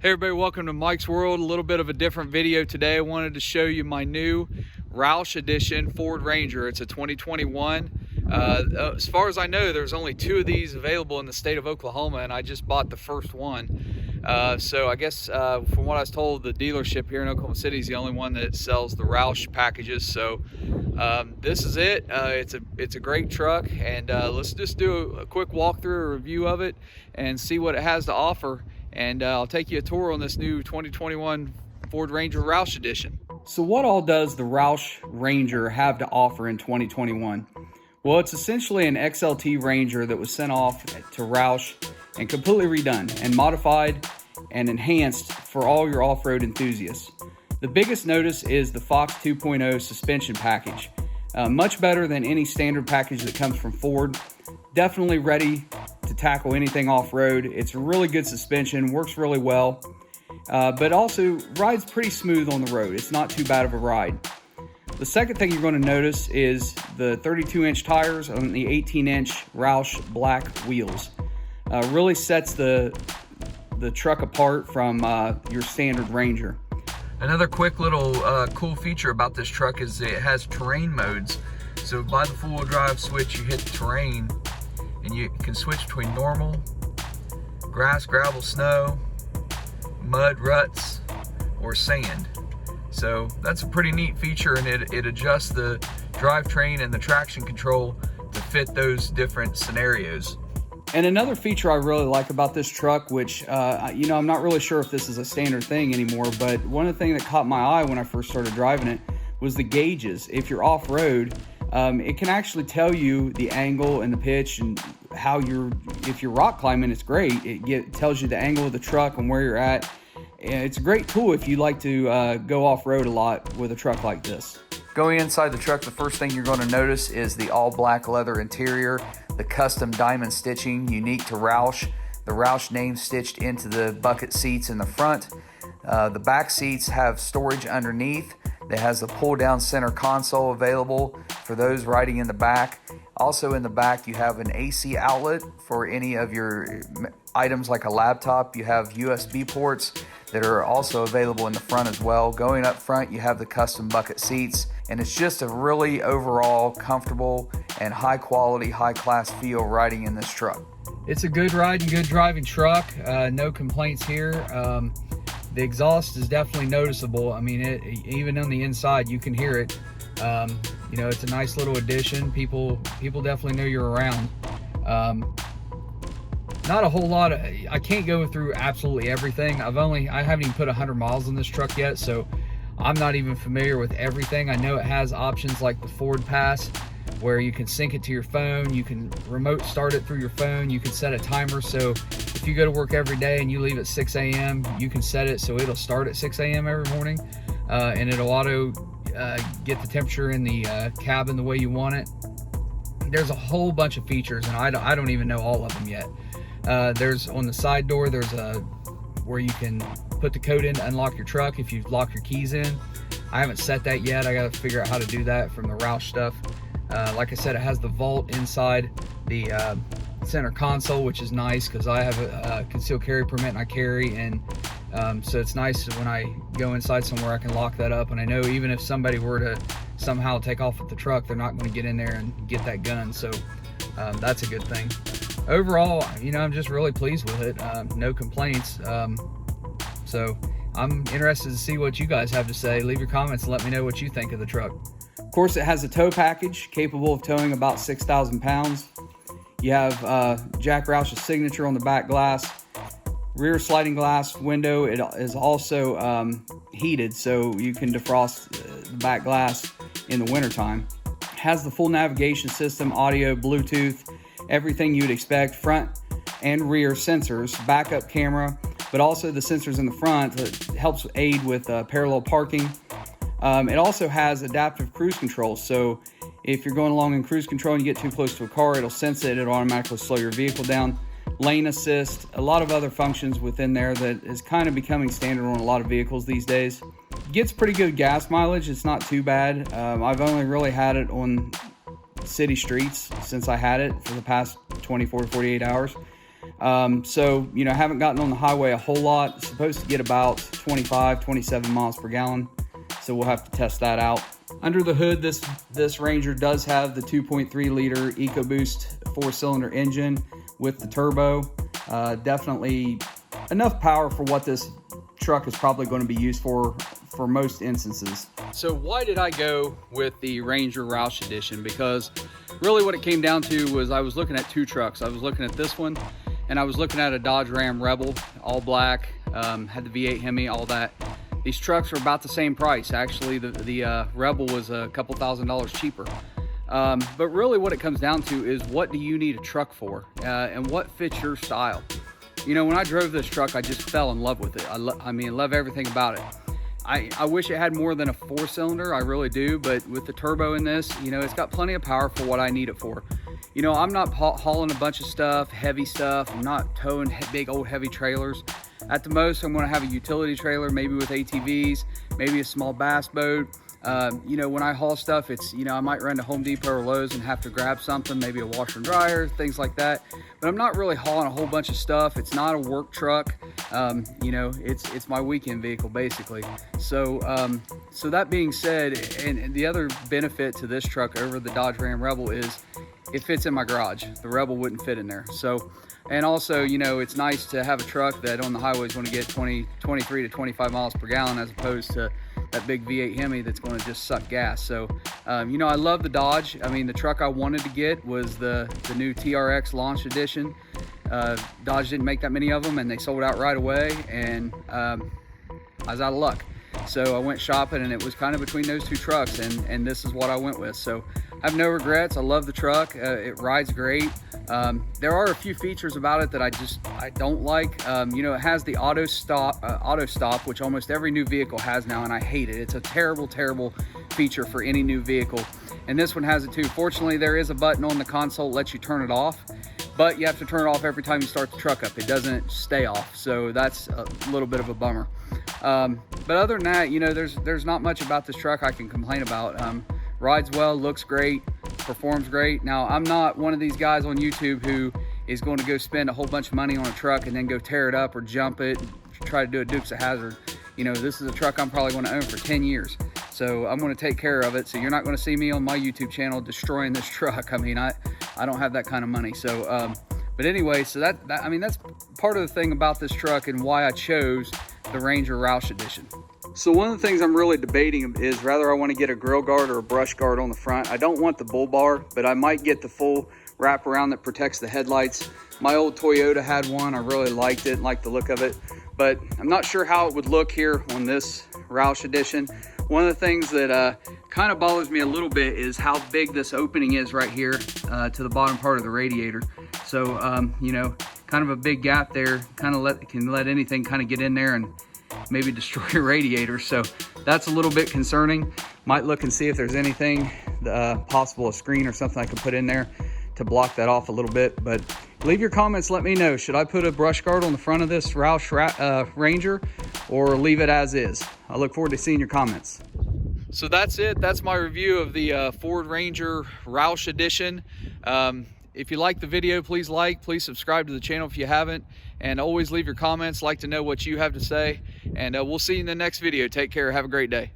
Hey everybody, welcome to Mike's World. A little bit of a different video today. I wanted to show you my new Roush Edition Ford Ranger. It's a 2021. As far as I know, there's only 2 of these available in the state of Oklahoma, and I just bought the first one. So I guess from what I was told, the dealership here in Oklahoma City is the only one that sells the Roush packages. So this is it. It's a great truck, and let's just do a quick walkthrough, a review of it, and see what it has to offer. And I'll take you a tour on this new 2021 Ford Ranger Roush Edition. So what all does the Roush Ranger have to offer in 2021? Well, it's essentially an XLT Ranger that was sent off to Roush and completely redone and modified and enhanced for all your off-road enthusiasts. The biggest notice is the Fox 2.0 suspension package. Much better than any standard package that comes from Ford. Definitely ready to tackle anything off-road. It's a really good suspension, works really well, but also rides pretty smooth on the road. It's not too bad of a ride. The second thing you're going to notice is the 32-inch tires on the 18-inch Roush black wheels. Really sets the truck apart from your standard Ranger. Another quick little cool feature about this truck is it has terrain modes. So by the four-wheel drive switch, you hit the terrain, and you can switch between normal, grass, gravel, snow, mud, ruts, or sand. So that's a pretty neat feature, and it adjusts the drivetrain and the traction control to fit those different scenarios. And another feature I really like about this truck, which, I'm not really sure if this is a standard thing anymore, but one of the things that caught my eye when I first started driving it was the gauges. If you're off-road, it can actually tell you the angle and the pitch and how if you're rock climbing, it's great. It tells you the angle of the truck and where you're at. It's a great tool if you like to go off-road a lot with a truck like this. Going inside the truck, the first thing you're going to notice is the all black leather interior, the custom diamond stitching unique to Roush, the Roush name stitched into the bucket seats in the front. The back seats have storage underneath. It has the pull-down center console available for those riding in the back. Also in the back, you have an AC outlet for any of your items like a laptop. You have USB ports that are also available in the front as well. Going up front, you have the custom bucket seats, and it's just a really overall comfortable and high quality, high class feel riding in this truck. It's a good riding, good driving truck. No complaints here. The exhaust is definitely noticeable. I mean, even on the inside, you can hear it. It's a nice little addition. People definitely know you're around. Not a whole lot I can't go through absolutely everything. I haven't even put 100 miles on this truck yet, so I'm not even familiar with everything. I know it has options like the Ford Pass, where you can sync it to your phone. You can remote start it through your phone. You can set a timer, so if you go to work every day and you leave at 6 a.m., you can set it so it'll start at 6 a.m. every morning, and it'll auto get the temperature in the cabin the way you want it. There's a whole bunch of features, and I don't even know all of them yet. There's on the side door, there's where you can put the code in to unlock your truck if you've locked your keys in. I haven't set that yet. I got to figure out how to do that from the Roush stuff. Like I said, it has the vault inside the center console, which is nice because I have a concealed carry permit and I carry, and so it's nice when I go inside somewhere I can lock that up, and I know even if somebody were to somehow take off with the truck, they're not going to get in there and get that gun, so that's a good thing. Overall, I'm just really pleased with it. No complaints. So I'm interested to see what you guys have to say. Leave your comments and let me know what you think of the truck. Of course, it has a tow package capable of towing about 6,000 pounds. You have Jack Roush's signature on the back glass. Rear sliding glass window. It is also heated, so you can defrost the back glass in the wintertime. Has the full navigation system, audio, Bluetooth, everything you'd expect. Front and rear sensors, backup camera, but also the sensors in the front that helps aid with parallel parking. It also has adaptive cruise control, so if you're going along in cruise control and you get too close to a car, it'll sense it, it'll automatically slow your vehicle down. Lane assist, a lot of other functions within there that is kind of becoming standard on a lot of vehicles these days. Gets pretty good gas mileage, it's not too bad. I've only really had it on city streets since I had it for the past 24 to 48 hours. So, you know, I haven't gotten on the highway a whole lot. It's supposed to get about 25, 27 miles per gallon. So we'll have to test that out. Under the hood, this Ranger does have the 2.3 liter EcoBoost 4-cylinder engine with the turbo. Definitely enough power for what this truck is probably going to be used for most instances. So why did I go with the Ranger Roush Edition? Because really what it came down to was I was looking at two trucks. I was looking at this one, and I was looking at a Dodge Ram Rebel, all black, had the V8 Hemi, all that. These trucks are about the same price. Actually, the Rebel was a couple $1,000s cheaper. But really what it comes down to is, what do you need a truck for, and what fits your style? You know, when I drove this truck, I just fell in love with it. I mean, I love everything about it. I wish it had more than a 4-cylinder, I really do, but with the turbo in this, you know, it's got plenty of power for what I need it for. You know, I'm not hauling a bunch of stuff, heavy stuff. I'm not towing big old heavy trailers. At the most, I'm going to have a utility trailer, maybe with ATVs, maybe a small bass boat. You know, when I haul stuff, it's, you know, I might run to Home Depot or Lowe's and have to grab something, maybe a washer and dryer, things like that. But I'm not really hauling a whole bunch of stuff. It's not a work truck. You know, it's my weekend vehicle basically. So that being said, and the other benefit to this truck over the Dodge Ram Rebel is it fits in my garage. The Rebel wouldn't fit in there. So, and also, you know, it's nice to have a truck that on the highway is going to get 23 to 25 miles per gallon, as opposed to that big V8 Hemi that's going to just suck gas. So, you know, I love the Dodge. I mean, the truck I wanted to get was the new TRX Launch Edition. Dodge didn't make that many of them, and they sold out right away, and I was out of luck. So I went shopping, and it was kind of between those two trucks, and this is what I went with. So I have no regrets. I love the truck. It rides great. There are a few features about it that I don't like. You know, it has the auto stop, which almost every new vehicle has now, and I hate it. It's a terrible, terrible feature for any new vehicle. And this one has it too. Fortunately, there is a button on the console that lets you turn it off, but you have to turn it off every time you start the truck up. It doesn't stay off, so that's a little bit of a bummer. But other than that, you know, there's not much about this truck I can complain about. Rides well, looks great, performs great. Now, I'm not one of these guys on YouTube who is going to go spend a whole bunch of money on a truck and then go tear it up or jump it, try to do a Dukes of Hazzard. You know, this is a truck I'm probably going to own for 10 years. So I'm going to take care of it. So you're not going to see me on my YouTube channel destroying this truck. I mean, I don't have that kind of money. So, but anyway, so I mean, that's part of the thing about this truck and why I chose the Ranger Roush Edition. So one of the things I'm really debating is whether I want to get a grill guard or a brush guard on the front. I don't want the bull bar, but I might get the full wraparound that protects the headlights. My old Toyota had one. I really liked it, liked the look of it, but I'm not sure how it would look here on this Roush Edition. One of the things that kind of bothers me a little bit is how big this opening is right here to the bottom part of the radiator. So, you know, kind of a big gap there, kind of can let anything kind of get in there and maybe destroy your radiator. So that's a little bit concerning. Might look and see if there's anything possible, a screen or something I could put in there to block that off a little bit. But leave your comments, let me know. Should I put a brush guard on the front of this Roush Ranger or leave it as is? I look forward to seeing your comments. So that's it. That's my review of the Ford Ranger Roush Edition. If you like the video, please subscribe to the channel if you haven't, and always leave your comments. Like to know what you have to say, and we'll see you in the next video. Take care. Have a great day.